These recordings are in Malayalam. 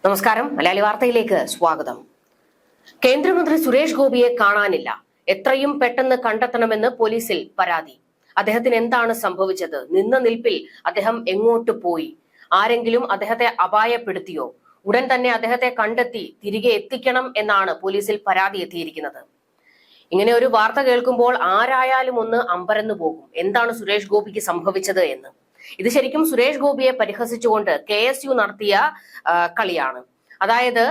നമസ്കാരം. മലയാളി വാർത്തയിലേക്ക് സ്വാഗതം. കേന്ദ്രമന്ത്രി സുരേഷ് ഗോപിയെ കാണാനില്ല. എത്രയും പെട്ടെന്ന് കണ്ടെത്തണമെന്ന് പോലീസിൽ പരാതി. അദ്ദേഹത്തിന് എന്താണ് സംഭവിച്ചത്? നിന്ന നിൽപ്പിൽ അദ്ദേഹം എങ്ങോട്ട് പോയി? ആരെങ്കിലും അദ്ദേഹത്തെ അപായപ്പെടുത്തിയോ? ഉടൻ തന്നെ അദ്ദേഹത്തെ കണ്ടെത്തി തിരികെ എത്തിക്കണം എന്നാണ് പോലീസിൽ പരാതി എത്തിയിരിക്കുന്നത്. ഇങ്ങനെ ഒരു വാർത്ത കേൾക്കുമ്പോൾ ആരായാലും ഒന്ന് അമ്പരന്നു പോകും. എന്താണ് സുരേഷ് ഗോപിക്ക് സംഭവിച്ചത് എന്ന്. ഇത് ശരിക്കും സുരേഷ് ഗോപിയെ പരിഹസിച്ചുകൊണ്ട് KSU നടത്തിയ കളിയാണ്. അതായത്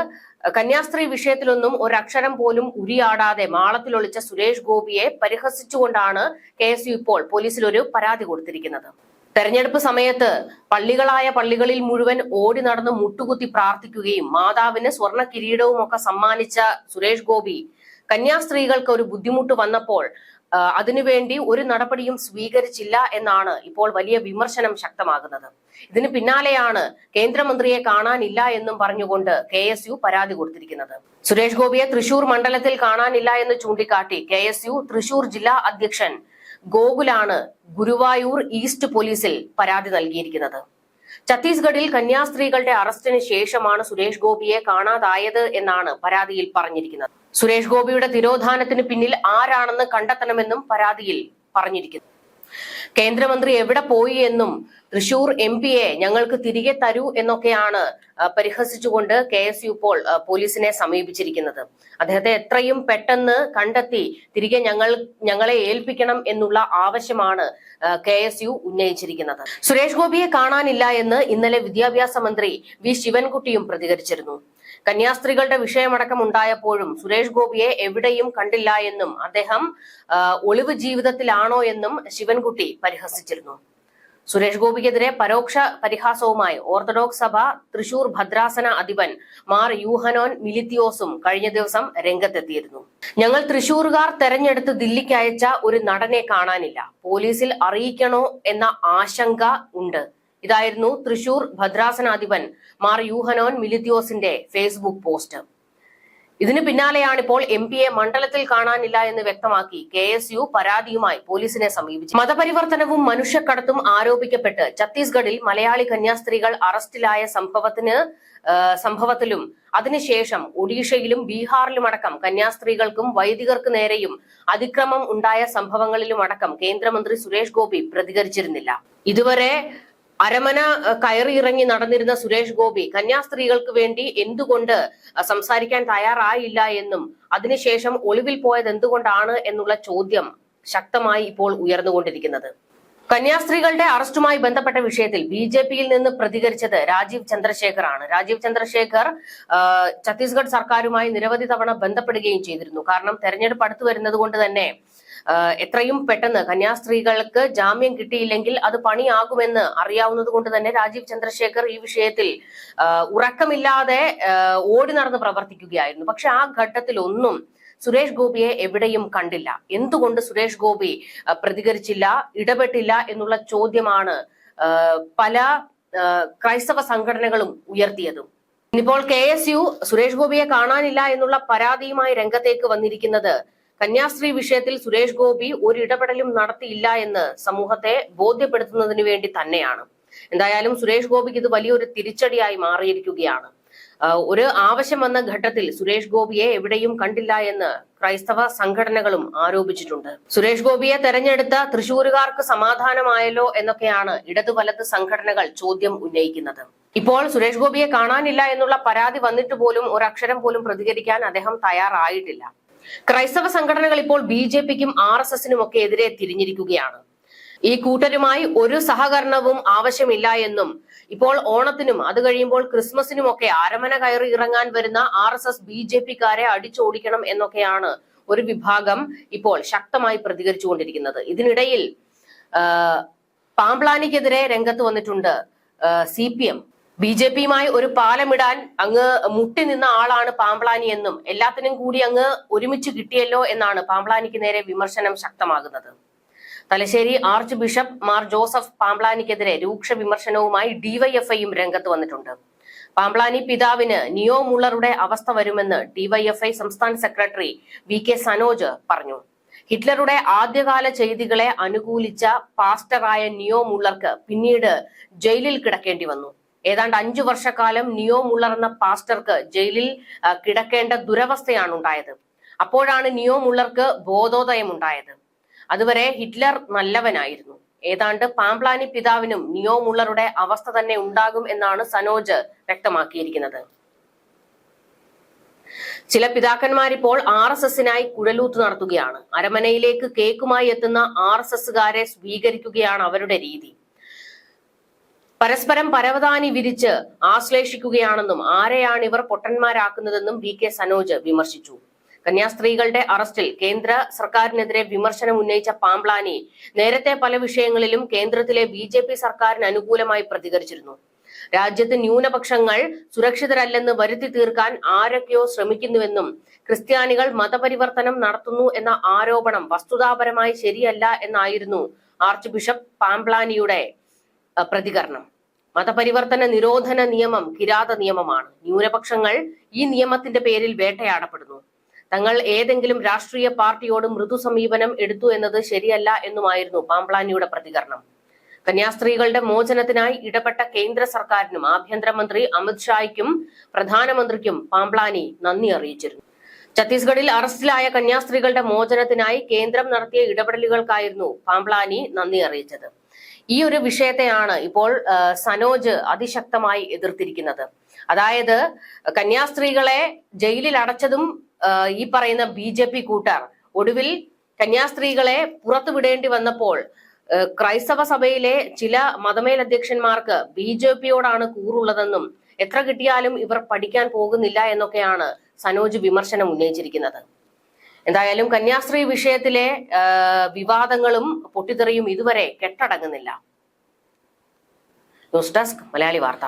കന്യാസ്ത്രീ വിഷയത്തിലൊന്നും ഒരക്ഷരം പോലും ഉരിയാടാതെ മാളത്തിലൊളിച്ച സുരേഷ് ഗോപിയെ പരിഹസിച്ചുകൊണ്ടാണ് KSU ഇപ്പോൾ പോലീസിൽ ഒരു പരാതി കൊടുത്തിരിക്കുന്നത്. തെരഞ്ഞെടുപ്പ് സമയത്ത് പള്ളികളിൽ മുഴുവൻ ഓടി നടന്ന് മുട്ടുകുത്തി പ്രാർത്ഥിക്കുകയും മാതാവിന് സ്വർണ്ണ കിരീടവും ഒക്കെ സമ്മാനിച്ച സുരേഷ് ഗോപി കന്യാസ്ത്രീകൾക്ക് ഒരു ബുദ്ധിമുട്ട് വന്നപ്പോൾ അതിനുവേണ്ടി ഒരു നടപടിയും സ്വീകരിച്ചില്ല എന്നാണ് ഇപ്പോൾ വലിയ വിമർശനം ശക്തമാകുന്നത്. ഇതിന് പിന്നാലെയാണ് കേന്ദ്രമന്ത്രിയെ കാണാനില്ല എന്നും പറഞ്ഞുകൊണ്ട് KSU പരാതി കൊടുത്തിരിക്കുന്നത്. സുരേഷ് ഗോപിയെ തൃശൂർ മണ്ഡലത്തിൽ കാണാനില്ല എന്ന് ചൂണ്ടിക്കാട്ടി KSU തൃശൂർ ജില്ലാ അധ്യക്ഷൻ ഗോകുലാണ് ഗുരുവായൂർ ഈസ്റ്റ് പോലീസിൽ പരാതി നൽകിയിരിക്കുന്നത്. ഛത്തീസ്ഗഡിൽ കന്യാസ്ത്രീകളുടെ അറസ്റ്റിന് ശേഷമാണ് സുരേഷ് ഗോപിയെ കാണാതായത് എന്നാണ് പരാതിയിൽ പറഞ്ഞിരിക്കുന്നത്. സുരേഷ് ഗോപിയുടെ തിരോധാനത്തിന് പിന്നിൽ ആരാണെന്ന് കണ്ടെത്തണമെന്നും പരാതിയിൽ പറഞ്ഞിരിക്കുന്നു. കേന്ദ്രമന്ത്രി എവിടെ പോയി എന്നും തൃശൂർ MP-യെ ഞങ്ങൾക്ക് തിരികെ തരൂ എന്നൊക്കെയാണ് പരിഹസിച്ചുകൊണ്ട് KSU ഇപ്പോൾ പോലീസിനെ സമീപിച്ചിരിക്കുന്നത്. അദ്ദേഹത്തെ എത്രയും പെട്ടെന്ന് കണ്ടെത്തി തിരികെ ഞങ്ങളെ ഏൽപ്പിക്കണം എന്നുള്ള ആവശ്യമാണ് KSU ഉന്നയിച്ചിരിക്കുന്നത്. സുരേഷ് ഗോപിയെ കാണാനില്ല എന്ന് ഇന്നലെ വിദ്യാഭ്യാസ മന്ത്രി V. ശിവൻകുട്ടിയും പ്രതികരിച്ചിരുന്നു. കന്യാസ്ത്രീകളുടെ വിഷയമടക്കം ഉണ്ടായപ്പോഴും സുരേഷ് ഗോപിയെ എവിടെയും കണ്ടില്ല എന്നും അദ്ദേഹം ഒളിവ് ജീവിതത്തിലാണോ എന്നും ശിവൻകുട്ടി പരിഹസിച്ചിരുന്നു. സുരേഷ് ഗോപിക്കെതിരെ പരോക്ഷ പരിഹാസവുമായി ഓർത്തഡോക്സ് സഭ തൃശൂർ ഭദ്രാസന അധിപൻ മാർ യൂഹനോൻ മിലിത്തിയോസും കഴിഞ്ഞ ദിവസം രംഗത്തെത്തിയിരുന്നു. ഞങ്ങൾ തൃശൂറുകാർ തെരഞ്ഞെടുത്ത് ദില്ലിക്ക് അയച്ച ഒരു നടനെ കാണാനില്ല. പോലീസിൽ അറിയിക്കണോ എന്ന ആശങ്ക ഉണ്ട്. ഇതായിരുന്നു തൃശൂർ ഭദ്രാസനാധിപൻ മാർ യൂഹനോൻ മിലിത്തിയോസിന്റെ ഫേസ്ബുക്ക് പോസ്റ്റ്. ഇതിന് പിന്നാലെയാണ് ഇപ്പോൾ MP-യെ മണ്ഡലത്തിൽ കാണാനില്ല എന്ന് വ്യക്തമാക്കി KSU പരാതിയുമായി പോലീസിനെ സമീപിച്ചു. മതപരിവർത്തനവും മനുഷ്യക്കടത്തും ആരോപിക്കപ്പെട്ട് ഛത്തീസ്ഗഡിൽ മലയാളി കന്യാസ്ത്രീകൾ അറസ്റ്റിലായ സംഭവത്തിലും അതിനുശേഷം ഒഡീഷയിലും ബീഹാറിലുമടക്കം കന്യാസ്ത്രീകൾക്കും വൈദികർക്ക് നേരെയും അതിക്രമം ഉണ്ടായ സംഭവങ്ങളിലുമടക്കം കേന്ദ്രമന്ത്രി സുരേഷ് ഗോപി പ്രതികരിച്ചിരുന്നില്ല. ഇതുവരെ അരമന കയറിയിറങ്ങി നടന്നിരുന്ന സുരേഷ് ഗോപി കന്യാസ്ത്രീകൾക്ക് വേണ്ടി എന്തുകൊണ്ട് സംസാരിക്കാൻ തയ്യാറായില്ല എന്നും അതിനുശേഷം ഒളിവിൽ പോയത് എന്തുകൊണ്ടാണ് എന്നുള്ള ചോദ്യം ശക്തമായി ഇപ്പോൾ ഉയർന്നുകൊണ്ടിരിക്കുന്നത്. കന്യാസ്ത്രീകളുടെ അറസ്റ്റുമായി ബന്ധപ്പെട്ട വിഷയത്തിൽ BJP-യിൽ നിന്ന് പ്രതികരിച്ചത് രാജീവ് ചന്ദ്രശേഖർ ആണ്. രാജീവ് ചന്ദ്രശേഖർ ഛത്തീസ്ഗഡ് സർക്കാരുമായി നിരവധി തവണ ബന്ധപ്പെടുകയും ചെയ്തിരുന്നു. കാരണം തെരഞ്ഞെടുപ്പ് അടുത്തു വരുന്നത് കൊണ്ട് തന്നെ എത്രയും പെട്ടെന്ന് കന്യാസ്ത്രീകൾക്ക് ജാമ്യം കിട്ടിയില്ലെങ്കിൽ അത് പണിയാകുമെന്ന് അറിയാവുന്നത് കൊണ്ട് തന്നെ രാജീവ് ചന്ദ്രശേഖർ ഈ വിഷയത്തിൽ ഉറക്കമില്ലാതെ ഓടി നടന്ന് പ്രവർത്തിക്കുകയായിരുന്നു. പക്ഷെ ആ ഘട്ടത്തിൽ ഒന്നും സുരേഷ് ഗോപിയെ എവിടെയും കണ്ടില്ല. എന്തുകൊണ്ട് സുരേഷ് ഗോപി പ്രതികരിച്ചില്ല, ഇടപെട്ടില്ല എന്നുള്ള ചോദ്യമാണ് പല ക്രൈസ്തവ സംഘടനകളും ഉയർത്തിയതും. ഇനിയിപ്പോൾ KSU സുരേഷ് ഗോപിയെ കാണാനില്ല എന്നുള്ള പരാതിയുമായി രംഗത്തേക്ക് വന്നിരിക്കുന്നത് കന്യാസ്ത്രീ വിഷയത്തിൽ സുരേഷ് ഗോപി ഒരു ഇടപെടലും നടത്തിയില്ല എന്ന് സമൂഹത്തെ ബോധ്യപ്പെടുത്തുന്നതിന് വേണ്ടി തന്നെയാണ്. എന്തായാലും സുരേഷ് ഗോപിക്ക് ഇത് വലിയൊരു തിരിച്ചടിയായി മാറിയിരിക്കുകയാണ്. ഒരു ആവശ്യം വന്ന ഘട്ടത്തിൽ സുരേഷ് ഗോപിയെ എവിടെയും കണ്ടില്ല എന്ന് ക്രൈസ്തവ സംഘടനകളും ആരോപിച്ചിട്ടുണ്ട്. സുരേഷ് ഗോപിയെ തെരഞ്ഞെടുത്ത തൃശൂരുകാർക്ക് സമാധാനമായല്ലോ എന്നൊക്കെയാണ് ഇടതു വലത് സംഘടനകൾ ചോദ്യം ഉന്നയിക്കുന്നത്. ഇപ്പോൾ സുരേഷ് ഗോപിയെ കാണാനില്ല എന്നുള്ള പരാതി വന്നിട്ട് പോലും ഒരക്ഷരം പോലും പ്രതികരിക്കാൻ അദ്ദേഹം തയ്യാറായിട്ടില്ല. ക്രൈസ്തവ സംഘടനകൾ ഇപ്പോൾ BJP-ക്കും RSS-നും ഒക്കെ എതിരെ തിരിഞ്ഞിരിക്കുകയാണ്. ഈ കൂട്ടരുമായി ഒരു സഹകരണവും ആവശ്യമില്ല എന്നും ഇപ്പോൾ ഓണത്തിനും അത് കഴിയുമ്പോൾ ക്രിസ്മസിനുമൊക്കെ അരമന കയറി ഇറങ്ങാൻ വരുന്ന RSS BJP-ക്കാരെ അടിച്ചോടിക്കണം എന്നൊക്കെയാണ് ഒരു വിഭാഗം ഇപ്പോൾ ശക്തമായി പ്രതികരിച്ചുകൊണ്ടിരിക്കുന്നത്. ഇതിനിടയിൽ പാംപ്ലാനിക്കെതിരെ രംഗത്ത് വന്നിട്ടുണ്ട് CPM. BJP-യുമായി ഒരു പാലമിടാൻ അങ്ങ് മുട്ടി നിന്ന ആളാണ് പാംപ്ലാനി എന്നും എല്ലാത്തിനും കൂടി അങ്ങ് ഒരുമിച്ച് കിട്ടിയല്ലോ എന്നാണ് പാംപ്ലാനിക്ക് നേരെ വിമർശനം ശക്തമാകുന്നത്. Thalassery archbishop Mar Joseph പാംപ്ലാനിക്കെതിരെ രൂക്ഷ വിമർശനവുമായി DYFI-യും രംഗത്ത് വന്നിട്ടുണ്ട്. പാംപ്ലാനി പിതാവിന് നിയോ മുള്ളറുടെ അവസ്ഥ വരുമെന്ന് DYFI സംസ്ഥാന സെക്രട്ടറി VK സനോജ് പറഞ്ഞു. ഹിറ്റ്ലറുടെ ആദ്യകാല ചെയ്തികളെ അനുകൂലിച്ച പാസ്റ്ററായ നിയോ മുള്ളർക്ക് പിന്നീട് ജയിലിൽ കിടക്കേണ്ടി വന്നു. ഏതാണ്ട് 5 വർഷക്കാലം നിയോ മുള്ളർ എന്ന പാസ്റ്റർക്ക് ജയിലിൽ കിടക്കേണ്ട ദുരവസ്ഥയാണ് ഉണ്ടായത്. അപ്പോഴാണ് നിയോ മുള്ളർക്ക് ബോധോദയം ഉണ്ടായത്. അതുവരെ ഹിറ്റ്ലർ നല്ലവനായിരുന്നു. ഏതാണ്ട് പാംപ്ലാനി പിതാവിനും നിയോ മുള്ളറുടെ അവസ്ഥ തന്നെ ഉണ്ടാകും എന്നാണ് സനോജ് വ്യക്തമാക്കിയിരിക്കുന്നത്. ചില പിതാക്കന്മാരിപ്പോൾ RSSനായി കുഴലൂത്ത് നടത്തുകയാണ്. അരമനയിലേക്ക് കേക്കുമായി എത്തുന്ന RSSകാരെ സ്വീകരിക്കുകയാണ് അവരുടെ രീതി. പരസ്പരം പരവതാനി വിരിച്ച് ആശ്ലേഷിക്കുകയാണെന്നും ആരെയാണ് ഇവർ പൊട്ടന്മാരാക്കുന്നതെന്നും VK സനോജ് വിമർശിച്ചു. കന്യാസ്ത്രീകളുടെ അറസ്റ്റിൽ കേന്ദ്ര സർക്കാരിനെതിരെ വിമർശനം ഉന്നയിച്ച പാംപ്ലാനി നേരത്തെ പല വിഷയങ്ങളിലും കേന്ദ്രത്തിലെ BJP സർക്കാരിന് അനുകൂലമായി പ്രതികരിച്ചിരുന്നു. രാജ്യത്ത് ന്യൂനപക്ഷങ്ങൾ സുരക്ഷിതരല്ലെന്ന് വരുത്തി തീർക്കാൻ ആരൊക്കെയോ ശ്രമിക്കുന്നുവെന്നും ക്രിസ്ത്യാനികൾ മതപരിവർത്തനം നടത്തുന്നു എന്ന ആരോപണം വസ്തുതാപരമായി ശരിയല്ല എന്നായിരുന്നു ആർച്ച് ബിഷപ്പ് പാംപ്ലാനിയുടെ പ്രതികരണം. മതപരിവർത്തന നിരോധന നിയമം കിരാത നിയമമാണ്. ന്യൂനപക്ഷങ്ങൾ ഈ നിയമത്തിന്റെ പേരിൽ വേട്ടയാടപ്പെടുന്നു. തങ്ങൾ ഏതെങ്കിലും രാഷ്ട്രീയ പാർട്ടിയോട് മൃദു സമീപനം എടുത്തു എന്നത് ശരിയല്ല എന്നുമായിരുന്നു പാംപ്ലാനിയുടെ പ്രതികരണം. കന്യാസ്ത്രീകളുടെ മോചനത്തിനായി ഇടപെട്ട കേന്ദ്ര സർക്കാരിനും ആഭ്യന്തരമന്ത്രി അമിത്ഷായ്ക്കും പ്രധാനമന്ത്രിക്കും പാംപ്ലാനി നന്ദി അറിയിച്ചിരുന്നു. ഛത്തീസ്ഗഡിൽ അറസ്റ്റിലായ കന്യാസ്ത്രീകളുടെ മോചനത്തിനായി കേന്ദ്രം നടത്തിയ ഇടപെടലുകൾക്കായിരുന്നു പാംപ്ലാനി നന്ദി അറിയിച്ചത്. ഈ ഒരു വിഷയത്തെയാണ് ഇപ്പോൾ സനോജ് അതിശക്തമായി എതിർത്തിരിക്കുന്നത്. അതായത് കന്യാസ്ത്രീകളെ ജയിലിൽ അടച്ചതും ഈ പറയുന്ന BJP കൂട്ടർ ഒടുവിൽ കന്യാസ്ത്രീകളെ പുറത്തുവിടേണ്ടി വന്നപ്പോൾ ക്രൈസ്തവ സഭയിലെ ചില മതമേലധ്യക്ഷന്മാർക്ക് BJPയോടാണ് കൂറുള്ളതെന്നും എത്ര കിട്ടിയാലും ഇവർ പഠിക്കാൻ പോകുന്നില്ല എന്നൊക്കെയാണ് സനോജ് വിമർശനം ഉന്നയിച്ചിരിക്കുന്നത്. എന്തായാലും കന്യാസ്ത്രീ വിഷയത്തിലെ വിവാദങ്ങളും പൊട്ടിത്തെറിയും ഇതുവരെ കെട്ടടങ്ങുന്നില്ല. ന്യൂസ് ഡെസ്ക് മലയാളി വാർത്ത.